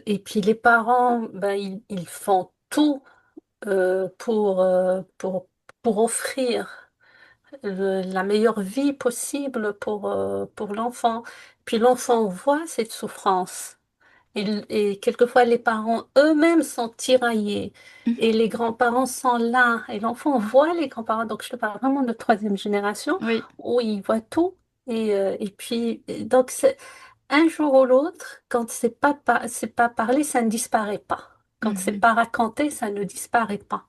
Et puis les parents, ben, ils font tout pour offrir la meilleure vie possible pour l'enfant. Puis l'enfant voit cette souffrance. Et quelquefois, les parents eux-mêmes sont tiraillés. Mhm. Et les grands-parents sont là. Et l'enfant voit les grands-parents. Donc, je te parle vraiment de troisième génération Oui. où il voit tout. Et puis, donc, un jour ou l'autre, quand c'est pas parlé, ça ne disparaît pas. Quand c'est Mhm. pas raconté, ça ne disparaît pas.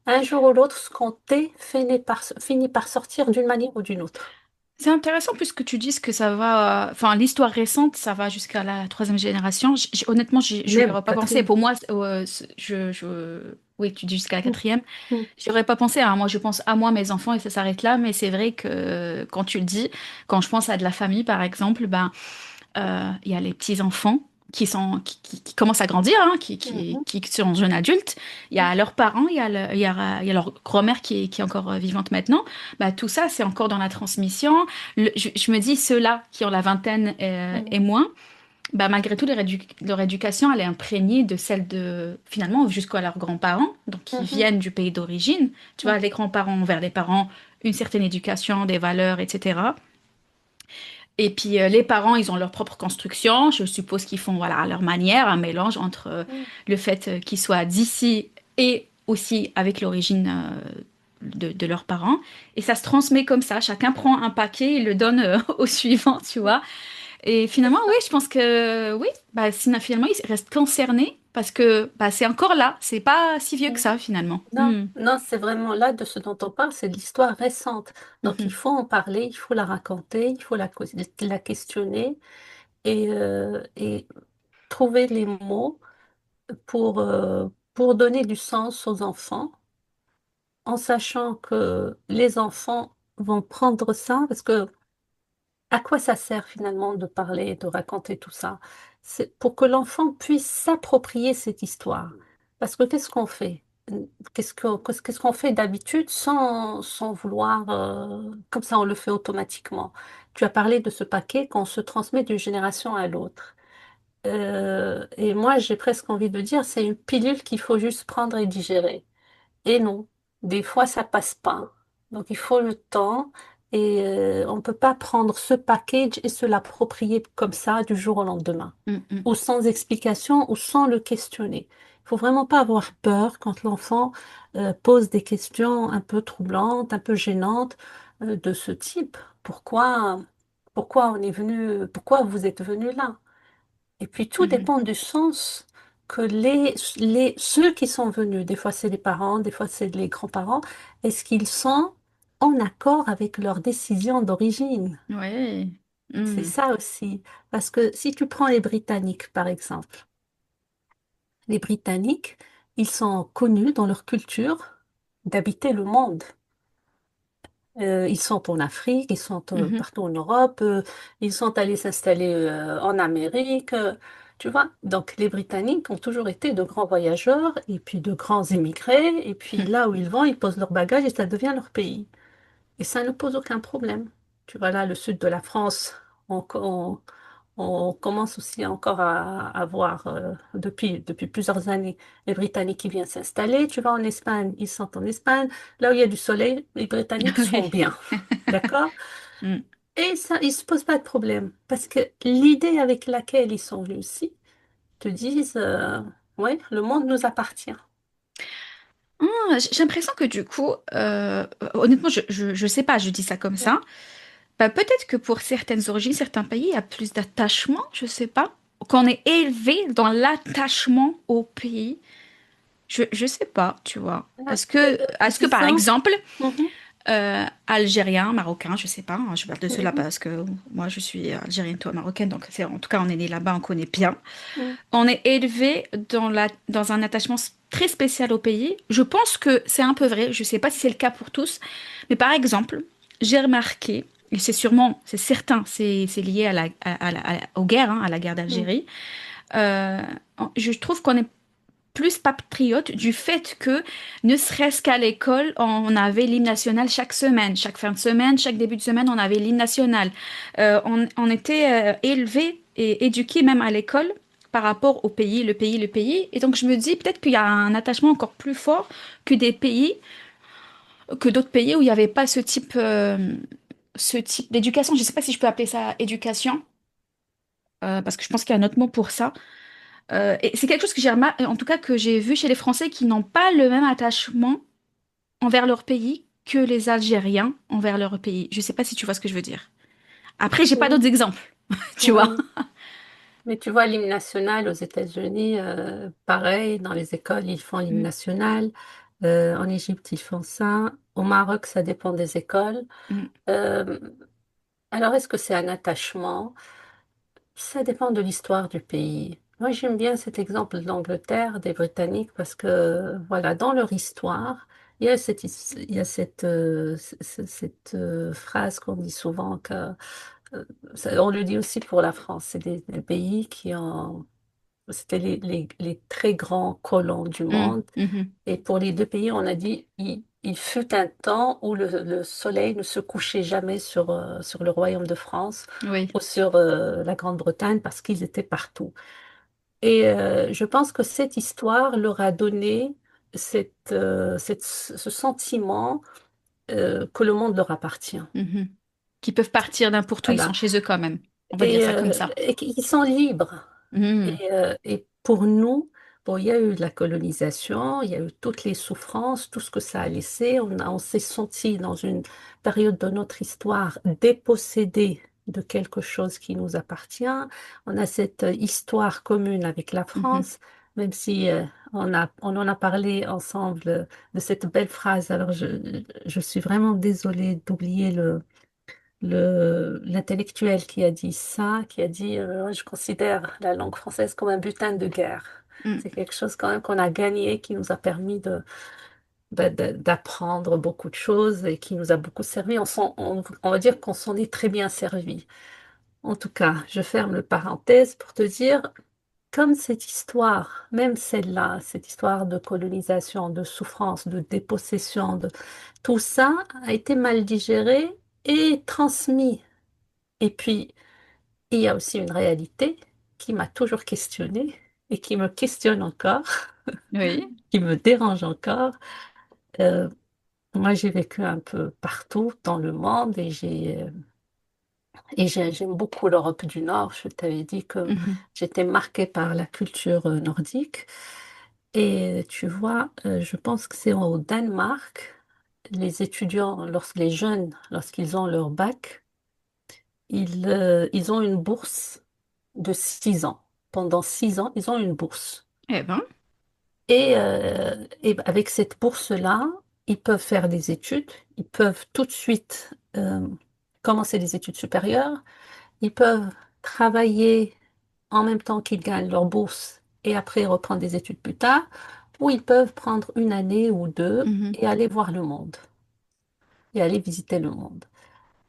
Un jour ou l'autre, ce qu'on tait finit par sortir d'une manière ou d'une autre. C'est intéressant puisque tu dises que ça va, enfin l'histoire récente, ça va jusqu'à la troisième génération. Honnêtement, je n'y Même aurais pas pensé. quatrième. Pour moi, oui, tu dis jusqu'à la Mm, quatrième. mm, J'y aurais pas pensé. Hein. Moi, je pense à moi, mes enfants, et ça s'arrête là. Mais c'est vrai que quand tu le dis, quand je pense à de la famille, par exemple, ben il y a les petits-enfants qui commencent à grandir, hein, mhm, qui sont jeunes adultes. Il y a leurs parents, il y a leur grand-mère qui est encore vivante maintenant. Bah, tout ça, c'est encore dans la transmission. Je me dis, ceux-là qui ont la vingtaine et mm, moins, bah, malgré tout, leur éducation, elle est imprégnée de celle de, finalement, jusqu'à leurs grands-parents, donc qui mhm, viennent du pays d'origine. Tu vois, mm, les grands-parents envers les parents, une certaine éducation, des valeurs, etc. Et puis les parents, ils ont leur propre construction. Je suppose qu'ils font voilà, à leur manière un mélange entre mm. le fait qu'ils soient d'ici et aussi avec l'origine de leurs parents. Et ça se transmet comme ça. Chacun prend un paquet et le donne au suivant, tu vois. Et C'est finalement, oui, ça. je pense que oui, bah, finalement, ils restent concernés parce que bah, c'est encore là. C'est pas si vieux que Mm. ça, finalement. Non, Hmm. non, c'est vraiment là de ce dont on parle, c'est de l'histoire récente. Donc il Mhm. faut en parler, il faut la raconter, il faut la questionner et trouver les mots pour donner du sens aux enfants, en sachant que les enfants vont prendre ça, parce que à quoi ça sert finalement de parler, de raconter tout ça? C'est pour que l'enfant puisse s'approprier cette histoire. Parce que qu'est-ce qu'on fait? Qu'est-ce qu'on fait d'habitude sans vouloir, comme ça on le fait automatiquement. Tu as parlé de ce paquet qu'on se transmet d'une génération à l'autre. Et moi, j'ai presque envie de dire, c'est une pilule qu'il faut juste prendre et digérer. Et non, des fois ça passe pas. Donc il faut le temps et on ne peut pas prendre ce package et se l'approprier comme ça du jour au lendemain, Mhm. ou sans explication ou sans le questionner. Il faut vraiment pas avoir peur quand l'enfant pose des questions un peu troublantes, un peu gênantes de ce type. Pourquoi on est venu, pourquoi vous êtes venu là? Et puis tout Mhm. dépend du sens que ceux qui sont venus, des fois c'est les parents, des fois c'est les grands-parents, est-ce qu'ils sont en accord avec leur décision d'origine? Ouais. C'est Mhm. ça aussi. Parce que si tu prends les Britanniques, par exemple, les Britanniques, ils sont connus dans leur culture d'habiter le monde. Ils sont en Afrique, ils sont Mhm. partout en Europe, ils sont allés s'installer en Amérique, tu vois. Donc les Britanniques ont toujours été de grands voyageurs et puis de grands émigrés, et puis là où ils vont, ils posent leurs bagages et ça devient leur pays. Et ça ne pose aucun problème. Tu vois là, le sud de la France, on, on commence aussi encore à voir depuis plusieurs années les Britanniques qui viennent s'installer. Tu vas en Espagne, ils sont en Espagne. Là où il y a du soleil, les Britanniques sont Ouais. bien. D'accord? Mm. Et ça, ils ne se posent pas de problème. Parce que l'idée avec laquelle ils sont venus ici, te disent, ouais, le monde nous appartient. J'ai l'impression que du coup, honnêtement, je sais pas, je dis ça comme ça. Bah, peut-être que pour certaines origines, certains pays, il y a plus d'attachement, je sais pas. Qu'on est élevé dans l'attachement au pays. Je sais pas, tu vois. Ah, Est-ce que par disons, exemple, mhm, Algérien, Marocain, je sais pas, hein, je parle de ceux-là mhm, parce que moi je suis algérienne, toi marocaine, donc en tout cas on est né là-bas, on connaît bien. mhm, On est élevé dans un attachement très spécial au pays. Je pense que c'est un peu vrai. Je ne sais pas si c'est le cas pour tous. Mais par exemple, j'ai remarqué, et c'est certain, c'est lié aux guerres, hein, à la guerre mhm, d'Algérie. Euh, je trouve qu'on est plus patriote du fait que, ne serait-ce qu'à l'école, on avait l'hymne national chaque semaine. Chaque fin de semaine, chaque début de semaine, on avait l'hymne national. On était élevés et éduqués même à l'école par rapport au pays, le pays, le pays. Et donc je me dis peut-être qu'il y a un attachement encore plus fort que que d'autres pays où il n'y avait pas ce type d'éducation. Je ne sais pas si je peux appeler ça éducation, parce que je pense qu'il y a un autre mot pour ça. Et c'est quelque chose que j'ai remarqué, en tout cas que j'ai vu chez les Français qui n'ont pas le même attachement envers leur pays que les Algériens envers leur pays. Je ne sais pas si tu vois ce que je veux dire. Après, j'ai pas Oui, d'autres exemples, tu vois. oui. Mais tu vois, l'hymne national aux États-Unis, pareil, dans les écoles, ils font l'hymne Mm, national. En Égypte, ils font ça. Au Maroc, ça dépend des écoles. mm, Euh, alors, est-ce que c'est un attachement? Ça dépend de l'histoire du pays. Moi, j'aime bien cet exemple de l'Angleterre, des Britanniques, parce que, voilà, dans leur histoire, il y a cette phrase qu'on dit souvent que, on le dit aussi pour la France, c'est des pays qui ont, c'était les très grands colons du mm, monde. mhm. Et pour les deux pays, on a dit, il fut un temps où le soleil ne se couchait jamais sur le royaume de France Oui. ou sur la Grande-Bretagne parce qu'ils étaient partout. Et je pense que cette histoire leur a donné ce sentiment que le monde leur appartient. Mhm. Qui peuvent partir n'importe où, ils sont Voilà. chez eux quand même. On va dire ça comme ça. Et qu'ils sont libres. Mhm, Et pour nous, bon, il y a eu de la colonisation, il y a eu toutes les souffrances, tout ce que ça a laissé. On s'est senti dans une période de notre histoire dépossédé de quelque chose qui nous appartient. On a cette histoire commune avec la mhm. France, même si on en a parlé ensemble de cette belle phrase. Alors, je suis vraiment désolée d'oublier l'intellectuel qui a dit ça, qui a dit je considère la langue française comme un butin de guerre. Mm. C'est quelque chose quand même qu'on a gagné, qui nous a permis d'apprendre beaucoup de choses et qui nous a beaucoup servi. On va dire qu'on s'en est très bien servi. En tout cas, je ferme le parenthèse pour te dire, comme cette histoire, même celle-là, cette histoire de colonisation, de souffrance, de dépossession, tout ça a été mal digéré et transmis. Et puis, il y a aussi une réalité qui m'a toujours questionnée et qui me questionne encore, Oui. qui me dérange encore. Euh, Moi, j'ai vécu un peu partout dans le monde j'aime beaucoup l'Europe du Nord. Je t'avais dit que Mhm. j'étais marquée par la culture nordique. Et tu vois, je pense que c'est au Danemark, les étudiants, les jeunes, lorsqu'ils ont leur bac, ils ont une bourse de 6 ans. Pendant 6 ans, ils ont une bourse. Eh ben. Et avec cette bourse-là, ils peuvent faire des études, ils peuvent tout de suite commencer des études supérieures, ils peuvent travailler en même temps qu'ils gagnent leur bourse et après reprendre des études plus tard, ou ils peuvent prendre une année ou deux Mhm. et aller voir le monde, et aller visiter le monde.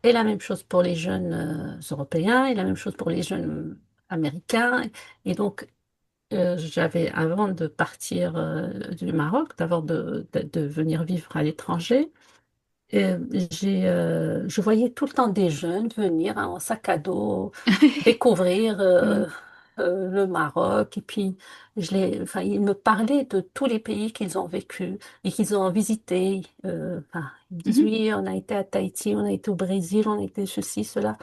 Et la même chose pour les jeunes européens, et la même chose pour les jeunes américains. Et donc, avant de partir du Maroc, de venir vivre à l'étranger, je voyais tout le temps des jeunes venir en sac à dos, découvrir Mm. le Maroc. Et puis, enfin, ils me parlaient de tous les pays qu'ils ont vécu et qu'ils ont visités. Enfin, ils me disent, Mhm. oui, on a été à Tahiti, on a été au Brésil, on a été ceci, cela.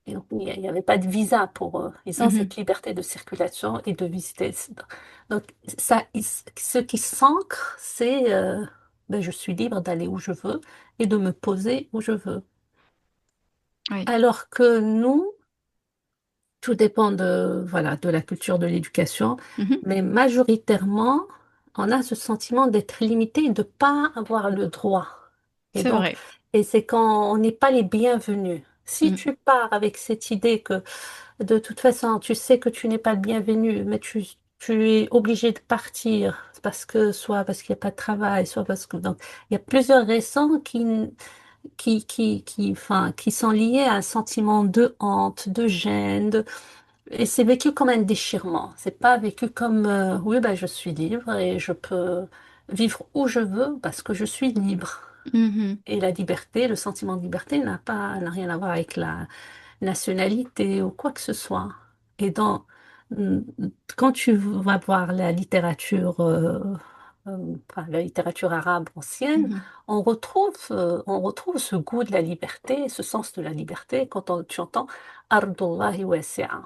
Et donc, il n'y avait pas de visa pour eux. Ils ont Mhm. cette liberté de circulation et de visiter. Donc, ça, ce qui s'ancre, c'est ben, je suis libre d'aller où je veux et de me poser où je veux. Oui. Alors que nous, tout dépend voilà, de la culture de l'éducation, Mhm. mais majoritairement, on a ce sentiment d'être limité et de ne pas avoir le droit. Et C'est donc, vrai. et c'est quand on n'est pas les bienvenus. Si Mm. tu pars avec cette idée que de toute façon, tu sais que tu n'es pas le bienvenu, mais tu es obligé de partir parce que, soit parce qu'il n'y a pas de travail, soit parce que, donc, il y a plusieurs raisons enfin, qui sont liées à un sentiment de honte, de gêne, et c'est vécu comme un déchirement. C'est pas vécu comme, oui, ben, je suis libre et je peux vivre où je veux parce que je suis libre. Mhm. Et la liberté, le sentiment de liberté n'a rien à voir avec la nationalité ou quoi que ce soit. Et mm, quand tu vas voir la littérature, enfin, la littérature arabe ancienne, Mhm. on retrouve ce goût de la liberté, ce sens de la liberté quand tu entends Ardullahi wasi'a.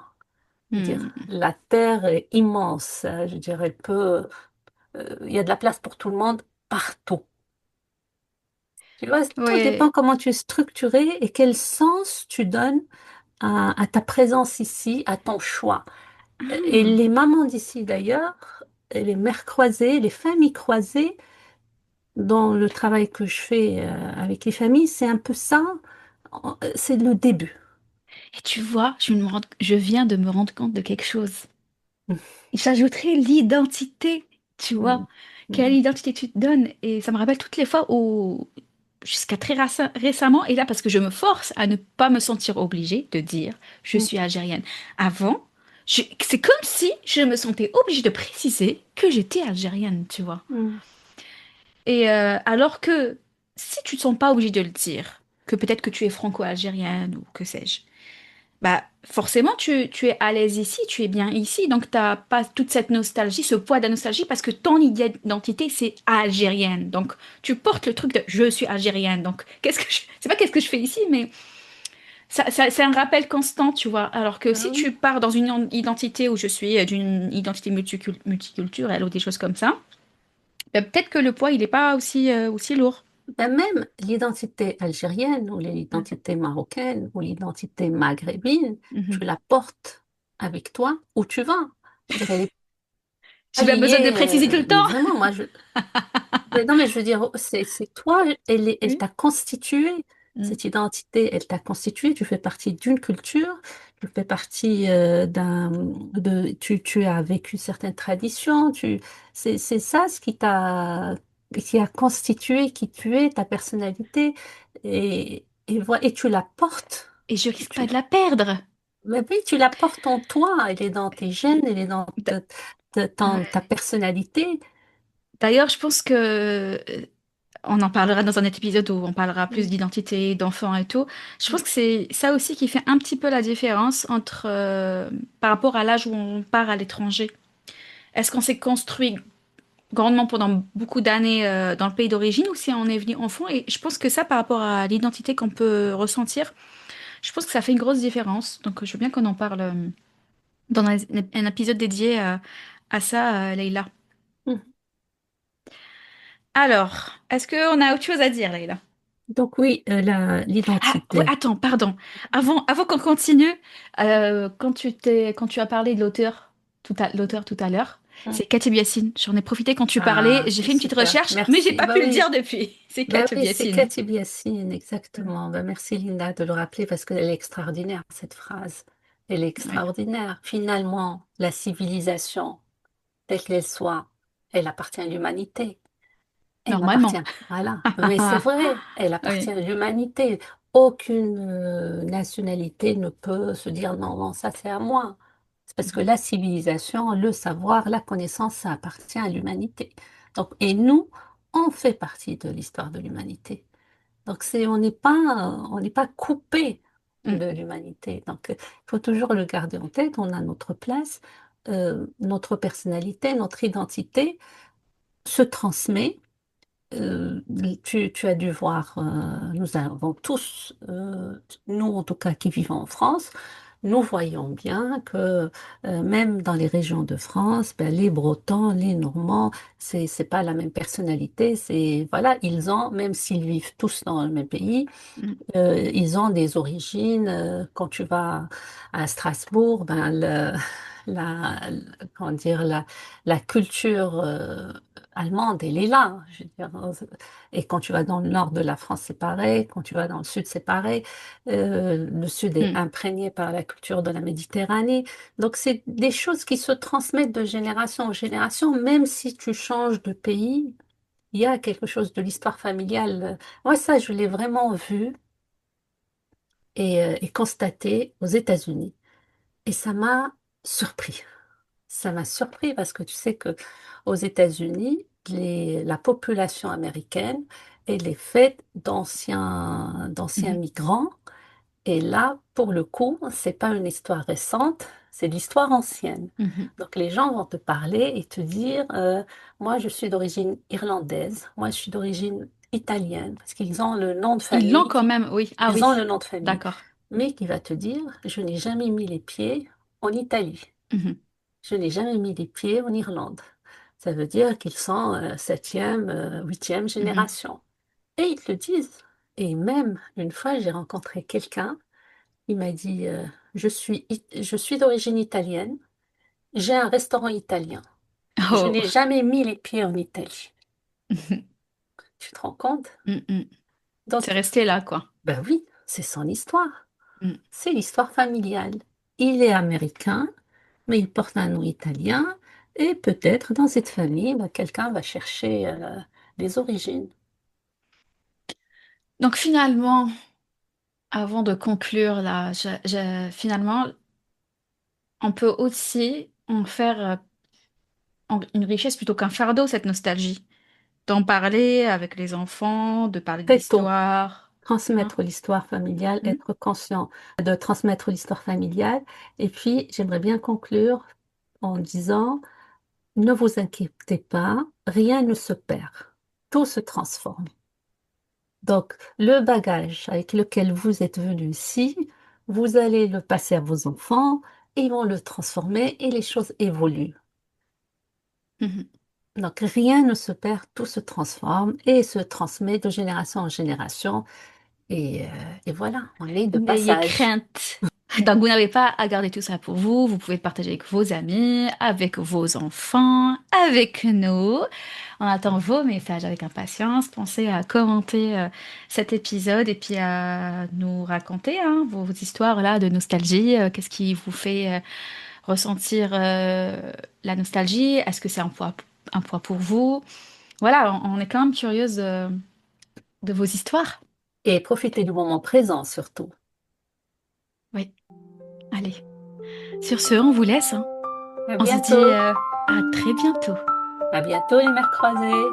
Dire Mm. la terre est immense, je dirais, il y a de la place pour tout le monde partout. Tu vois, tout dépend Ouais. comment tu es structuré et quel sens tu donnes à ta présence ici, à ton choix. Et Ah. les mamans d'ici d'ailleurs, et les mères croisées, les familles croisées, dans le travail que je fais avec les familles, c'est un peu ça, c'est le début. Et tu vois, je viens de me rendre compte de quelque chose. J'ajouterais l'identité, tu vois. Mm. Quelle Mm. identité tu te donnes? Et ça me rappelle toutes les fois jusqu'à très récemment, et là parce que je me force à ne pas me sentir obligée de dire je Mm. suis algérienne. Avant, c'est comme si je me sentais obligée de préciser que j'étais algérienne, tu vois. Mm. Et alors que si tu ne te sens pas obligée de le dire, que peut-être que tu es franco-algérienne ou que sais-je, bah forcément tu es à l'aise ici, tu es bien ici, donc t'as pas toute cette nostalgie, ce poids de la nostalgie parce que ton identité c'est algérienne. Donc tu portes le truc de je suis algérienne. Donc c'est pas qu'est-ce que je fais ici, mais c'est un rappel constant, tu vois. Alors que Ah si oui. tu pars dans une identité où je suis d'une identité multiculturelle ou des choses comme ça, bah, peut-être que le poids il est pas aussi lourd. Ben même l'identité algérienne ou Mm. l'identité marocaine ou l'identité maghrébine, tu Mhm. la portes avec toi où tu vas. C'est-à-dire, elle est pas J'ai pas besoin de liée, préciser tout le temps. mais vraiment, mais non, mais je veux dire, c'est toi, elle Oui. t'a constitué, Mm. cette identité, elle t'a constitué, tu fais partie d'une culture, tu fais partie tu as vécu certaines traditions, c'est ça ce qui a constitué qui tu es, ta personnalité, et tu la portes. Et je risque pas Tu, de la perdre. mais oui, tu la portes en toi, elle est dans tes gènes, elle est dans D- ta ouais. personnalité. D'ailleurs, je pense que on en parlera dans un autre épisode où on parlera plus Mm. d'identité, d'enfants et tout. Je pense que c'est ça aussi qui fait un petit peu la différence entre par rapport à l'âge où on part à l'étranger. Est-ce qu'on s'est construit grandement pendant beaucoup d'années dans le pays d'origine ou si on est venu enfant? Et je pense que ça, par rapport à l'identité qu'on peut ressentir, je pense que ça fait une grosse différence. Donc, je veux bien qu'on en parle dans un épisode dédié à ça, Leïla. Mm. Alors, est-ce qu'on a autre chose à dire, Leïla? Donc oui, Ah, ouais, l'identité. attends, pardon. Avant qu'on continue, quand tu as parlé de l'auteur tout à l'heure, Mm. c'est Katib Yassine. J'en ai profité quand tu parlais, Ah, j'ai c'est fait une petite super. recherche, mais j'ai Merci. pas pu le dire depuis. C'est Bah Katib oui, c'est Yassine. Cathy Biassine, exactement. Bah, merci Linda de le rappeler parce qu'elle est extraordinaire, cette phrase. Elle est Ouais. extraordinaire. Finalement, la civilisation, telle qu'elle soit, elle appartient à l'humanité. Elle m'appartient. Normalement. Voilà. Mais c'est vrai, elle appartient Oui. à l'humanité. Aucune nationalité ne peut se dire non, non, ça c'est à moi. C'est parce que Mhm. la civilisation, le savoir, la connaissance, ça appartient à l'humanité. Donc, et nous, on fait partie de l'histoire de l'humanité. Donc, on n'est pas coupé Mm, de l'humanité. Donc, il faut toujours le garder en tête. On a notre place, notre personnalité, notre identité se transmet. Euh, tu as dû voir, nous avons tous, nous en tout cas qui vivons en France, nous voyons bien que même dans les régions de France, ben, les Bretons, les Normands, c'est pas la même personnalité. C'est voilà, ils ont, même s'ils vivent tous dans le même pays, mm, ils ont des origines. Quand tu vas à Strasbourg, ben, comment dire, la culture allemande, elle est là. Je veux dire, et quand tu vas dans le nord de la France, c'est pareil. Quand tu vas dans le sud, c'est pareil. Le sud est mm. imprégné par la culture de la Méditerranée. Donc, c'est des choses qui se transmettent de génération en génération, même si tu changes de pays. Il y a quelque chose de l'histoire familiale. Moi, ça, je l'ai vraiment vu et constaté aux États-Unis. Et ça m'a surpris. Ça m'a surpris parce que tu sais que aux États-Unis, la population américaine, elle est faite d'anciens Mhm, migrants. Et là, pour le coup, c'est pas une histoire récente, c'est l'histoire ancienne. mhm. Donc les gens vont te parler et te dire, moi je suis d'origine irlandaise, moi je suis d'origine italienne, parce qu'ils ont le nom de Ils l'ont famille quand même, oui. Ah ils ont oui, le nom de famille, d'accord. mais qui va te dire, je n'ai jamais mis les pieds en Italie. Mhm, Je n'ai jamais mis les pieds en Irlande. Ça veut dire qu'ils sont septième, huitième mhm, génération. Et ils te le disent. Et même une fois, j'ai rencontré quelqu'un, il m'a dit, je suis d'origine italienne, j'ai un restaurant italien. Je Oh. n'ai jamais mis les pieds en Italie. Tu te rends compte? Mm, mm. C'est Donc, resté là, quoi. ben oui, c'est son histoire. Mm. C'est l'histoire familiale. Il est américain, mais il porte un nom italien. Et peut-être dans cette famille, ben, quelqu'un va chercher les origines. Donc finalement, avant de conclure là, finalement, on peut aussi en faire une richesse plutôt qu'un fardeau, cette nostalgie. D'en parler avec les enfants, de parler de Très tôt, l'histoire. Hein. transmettre l'histoire familiale, Mm. être conscient de transmettre l'histoire familiale. Et puis, j'aimerais bien conclure en disant, ne vous inquiétez pas, rien ne se perd, tout se transforme. Donc, le bagage avec lequel vous êtes venu ici, vous allez le passer à vos enfants, et ils vont le transformer et les choses évoluent. Mhm. Donc, rien ne se perd, tout se transforme et se transmet de génération en génération. Et voilà, on est de N'ayez passage. crainte. Donc, vous n'avez pas à garder tout ça pour vous. Vous pouvez le partager avec vos amis, avec vos enfants, avec nous. On attend vos messages avec impatience. Pensez à commenter cet épisode et puis à nous raconter vos histoires là de nostalgie. Qu'est-ce qui vous fait ressentir la nostalgie? Est-ce que c'est un poids pour vous? Voilà, on est quand même curieuse de vos histoires. Et profitez du moment présent surtout. Oui, allez. Sur ce, on vous laisse. À On se dit bientôt. à très bientôt. À bientôt les mers croisés.